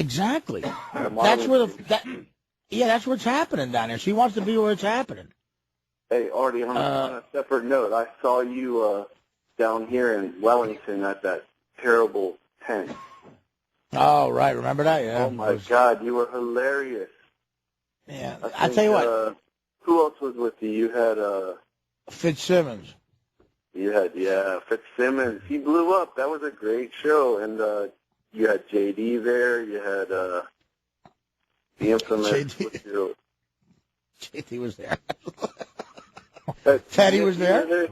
Exactly. That's where that's where it's happening down there. She wants to be where it's happening. Hey, Artie, on a separate note, I saw you down here in Wellington at that terrible tent. Oh, right. Remember that? Yeah. Oh, my God. You were hilarious. Yeah. I tell you what. Who else was with you? You had... Fitzsimmons. You had, Fitzsimmons. He blew up. That was a great show. And you had J.D. there. You had the infamous... J.D. was there. Teddy was there?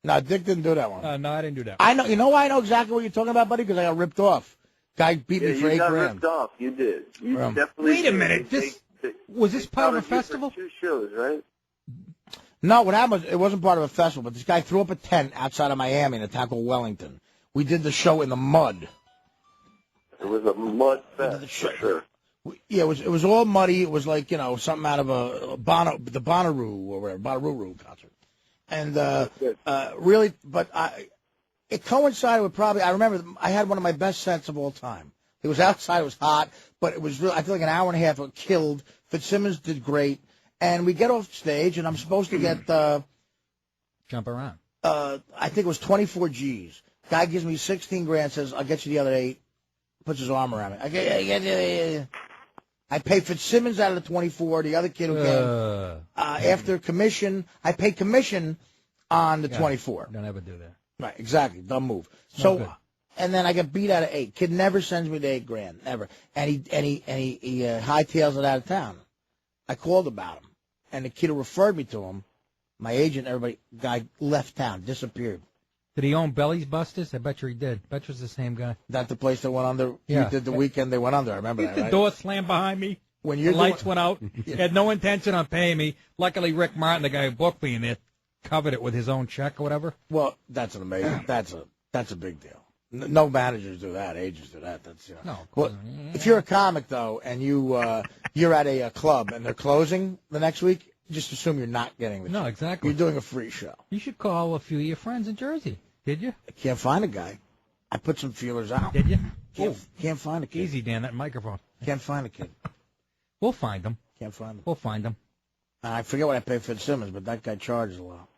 No, Dick didn't do that one. No, I didn't do that. I know. You know why I know exactly what you're talking about, buddy? Because I got ripped off. Guy beat me for $8,000. You got ripped off. You did. You definitely Wait a minute. Was this part of a festival? 2 shows, right? No, what happened was it wasn't part of a festival, but this guy threw up a tent outside of Miami in a town called Wellington. We did the show in the mud. It was a mud fest, for sure. Yeah, it was all muddy. It was like, something out of the Bonnaroo or whatever, Bonnaroo concert. And really, but it coincided with I remember I had one of my best sets of all time. It was outside, it was hot, but it was really, I feel like an hour and a half it killed. Fitzsimmons did great. And we get off stage, and I'm supposed to get... Jump around. I think it was 24 G's. Guy gives me 16 grand, says, I'll get you the other 8. Puts his arm around me. I pay Fitzsimmons out of the 24, the other kid who came. After commission, I pay commission on the 24. Don't ever do that. Right, exactly. Dumb move. So, and then I get beat out of 8. Kid never sends me the 8 grand, never. And he hightails it out of town. I called about him, and the kid who referred me to him, my agent, everybody, guy left town, disappeared. Did he own Belly's Busters? I bet you he did. Bet you it's the same guy. That the place that went under? Yeah. You did the weekend they went under. I remember that, The right? door slammed behind me. When the lights went out. He had no intention on paying me. Luckily, Rick Martin, the guy who booked me in there, covered it with his own check or whatever. Well, that's an amazing. That's a big deal. No managers do that. Agents do that. That's No. Well, if you're a comic though, and you're at a club and they're closing the next week, just assume you're not getting the check. Exactly. You're doing a free show. You should call a few of your friends in Jersey. Did you? I can't find a guy. I put some feelers out. Did you? Can't find a kid. Easy, Dan, that microphone. Can't find a kid. We'll find them. Can't find them. We'll find them. I forget what I paid Fitzsimmons, but that guy charges a lot.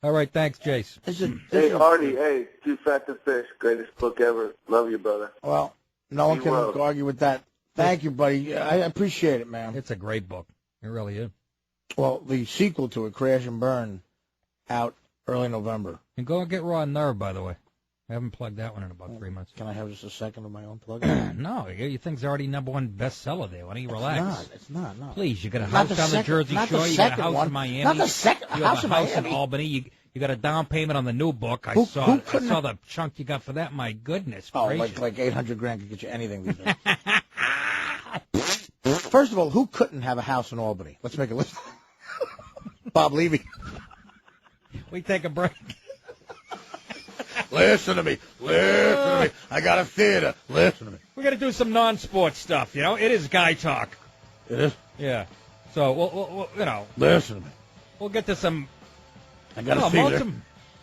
All right, thanks, Jace. Hey, Artie, hey, Too Fat to Fish, greatest book ever. Love you, brother. Well, no one can argue with that. Thank you, buddy. I appreciate it, man. It's a great book. It really is. Well, the sequel to it, Crash and Burn, out early November. And go and get Raw Nerve, by the way. I haven't plugged that one in about 3 months. Can I have just a second of my own plug? No, you think it's already #1 bestseller there. Why don't you relax? It's not. No. Please, you got a house on the Jersey Shore. You got a house in Miami. Not the second you house have in a house Miami. in Albany. You got a down payment on the new book. I saw the chunk you got for that. My goodness gracious. like $800 grand could get you anything these days. First of all, who couldn't have a house in Albany? Let's make a list. Bob Levy. We take a break. Listen to me. I got a theater. Listen to me. We're going to do some non-sports stuff, It is guy talk. It is? Yeah. So, we'll Listen to me. We'll get to some... I got a theater.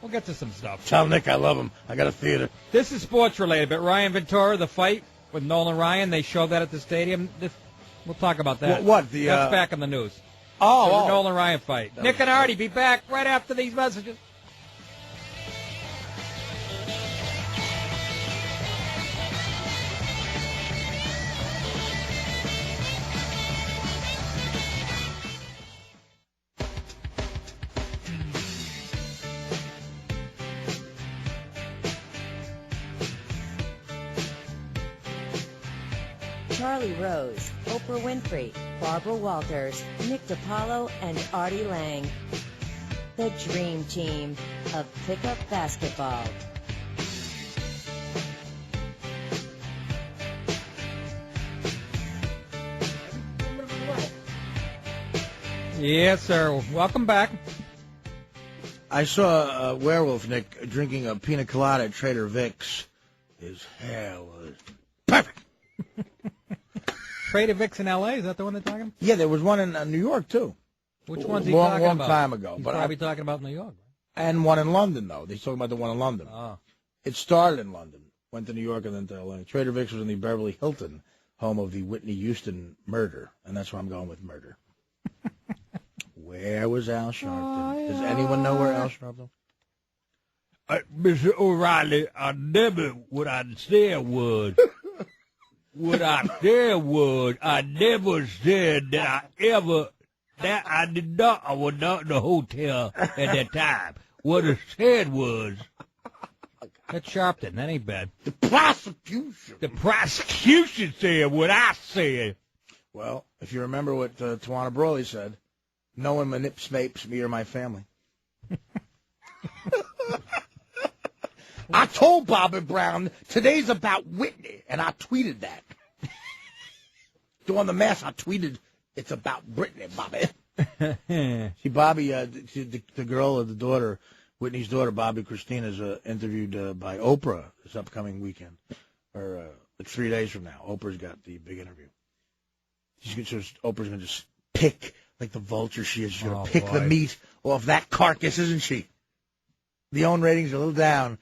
We'll get to some stuff. Tell Nick I love him. I got a theater. This is sports-related, but Ryan Ventura, the fight with Nolan Ryan, they showed that at the stadium. We'll talk about that. What? That's back in the news. The Nolan Ryan fight. Nick and Artie be back right after these messages. Charlie Rose, Oprah Winfrey, Barbara Walters, Nick DiPaolo, and Artie Lange. The dream team of pickup basketball. Yes, sir. Welcome back. I saw a werewolf, Nick, drinking a pina colada at Trader Vic's. His hair was perfect. Trader Vic's in L.A., is that the one they're talking about? Yeah, there was one in New York, too. Which one's he talking about? Long time ago. He's but probably talking about New York. And one in London, though. They're talking about the one in London. Oh. It started in London. Went to New York and then to L.A. Trader Vic's was in the Beverly Hilton, home of the Whitney Houston murder, and that's why I'm going with murder. Where was Al Sharpton? Does anyone know where Al Sharpton? Mr. O'Reilly, I never, what I said was, I never said that I did not, I was not in the hotel at that time. What I said was, that's Sharpton, that ain't bad. The prosecution. The prosecution said what I said. Well, if you remember what Tawana Brawley said, no one manipulates me or my family. I told Bobby Brown today's about Whitney, and I tweeted that. Doing the math, I tweeted it's about Brittany, Bobby. See, Bobby, the girl, the daughter, Whitney's daughter, Bobby Christina, is interviewed by Oprah this upcoming weekend, or like 3 days from now. Oprah's got the big interview. Oprah's going to just pick, like the vulture she is, she's going to pick the meat off that carcass, isn't she? The own ratings are a little down.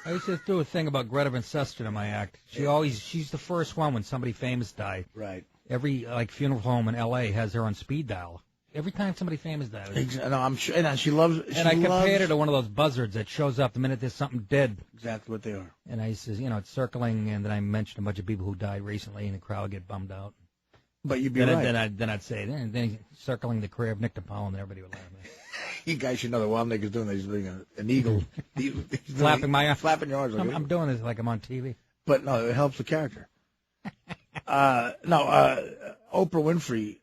I used to do a thing about Greta Van Susteren in my act. She's the first one when somebody famous died. Right. Every funeral home in L.A. has her on speed dial. Every time somebody famous dies. No, I'm sure, and she loves. And I compared her to one of those buzzards that shows up the minute there's something dead. Exactly what they are. And I says, it's circling, and then I mentioned a bunch of people who died recently, and the crowd would get bummed out. But you'd be right. Then I'd say, then circling the career of Nick DePaul, and everybody would laugh at me. You guys should know that while Nick is doing that, he's doing an eagle. Flapping my arms. Flapping your arms. I'm doing this like I'm on TV. But no, it helps the character. Oprah Winfrey,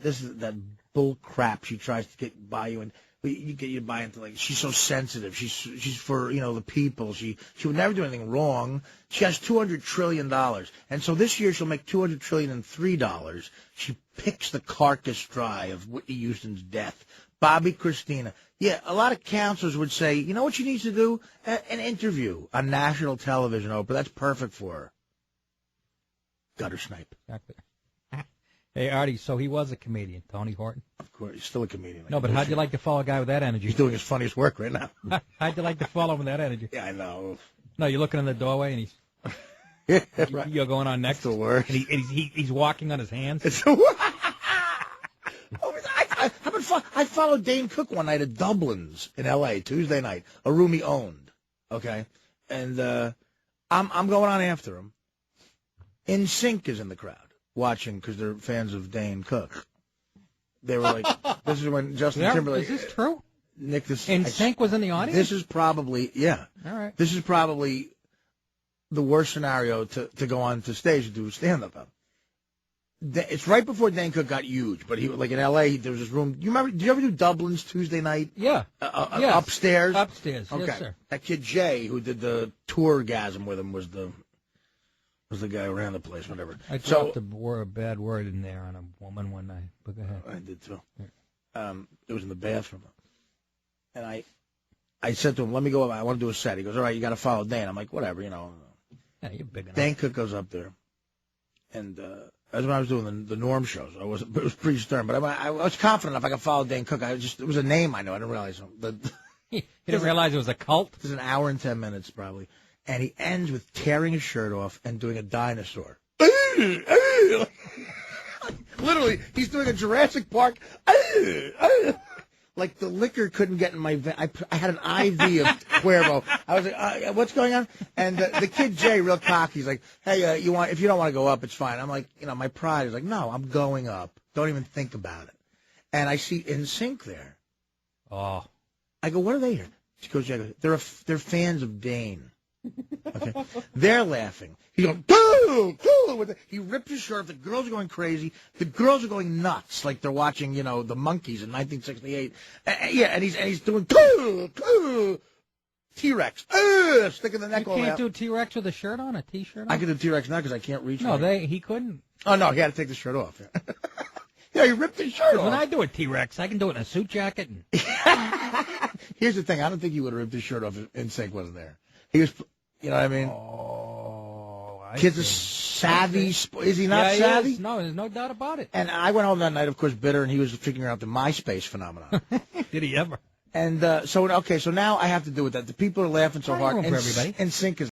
this is that bull crap she tries to get by you, and you get you to buy into, like, she's so sensitive. She's for, the people. She would never do anything wrong. She has $200 trillion. And so this year she'll make $200 trillion and $3. She picks the carcass dry of Whitney Houston's death. Bobby Christina. Yeah, a lot of counselors would say, you know what she needs to do? An interview on national television, Oprah. That's perfect for her. Gutter snipe. Exactly. Hey, Artie, so he was a comedian, Tony Horton? Of course, he's still a comedian. No, but how'd you like to follow a guy with that energy? He's doing his funniest work right now. How'd you like to follow him with that energy? Yeah, I know. No, you're looking in the doorway, and right. You're going on next. It's the worst. And he's walking on his hands. It's the worst. I followed Dane Cook one night at Dublin's in L.A., Tuesday night, a room he owned, okay? And I'm going on after him. NSYNC is in the crowd watching because they're fans of Dane Cook. They were like, this is when Justin Timberlake. Is this true? Nick, NSYNC was in the audience? This is probably, yeah. All right. This is probably the worst scenario to go on to stage and do stand-up. It's right before Dane Cook got huge, but he, like in L.A., there was this room. You remember? Did you ever do Dublin's Tuesday night? Yeah. Yes. Upstairs? Upstairs, okay. Yes, sir. That kid Jay, who did the tour-gasm with him, was the guy who ran the place, whatever. I dropped a bad word in there on a woman one night. But go ahead. I did, too. Yeah. It was in the bathroom. And I said to him, let me go up. I want to do a set. He goes, all right, you got to follow Dane. I'm like, whatever, Yeah, you're big enough. Dane Cook goes up there. And that's when I was doing the Norm shows. It was pretty stern, but I was confident if I could follow Dane Cook. It was a name I know. I didn't realize. You didn't realize it was a cult? It was an hour and 10 minutes, probably. And he ends with tearing his shirt off and doing a dinosaur. Literally, he's doing a Jurassic Park. Like the liquor couldn't get in my vein. I had an IV of Cuervo. I was like, what's going on? And the kid Jay, real cocky, he's like, hey, if you don't want to go up, it's fine. I'm like, my pride is like, no, I'm going up. Don't even think about it. And I see NSYNC there. Oh. I go, what are they here? She goes, yeah, they're fans of Dane. Okay, they're laughing. He goes, boo! He ripped his shirt off. The girls are going crazy. The girls are going nuts, like they're watching, the Monkees in 1968. And he's doing T-Rex, sticking the neck all out. You can't do T-Rex with a shirt on, a T-shirt on? I can do T-Rex now because I can't reach. No, he couldn't. Oh no, he had to take the shirt off. Yeah, he ripped his shirt off. When I do a T-Rex, I can do it in a suit jacket. Here's the thing: I don't think he would have ripped his shirt off if NSYNC wasn't there. He was. You know what I mean? Oh, Kid's a savvy. Is he not savvy? He is. No, there's no doubt about it. And I went home that night, of course, bitter, and he was figuring out the MySpace phenomenon. Did he ever? And so now I have to do with that. The people are laughing so Plenty hard. room for everybody. And sync is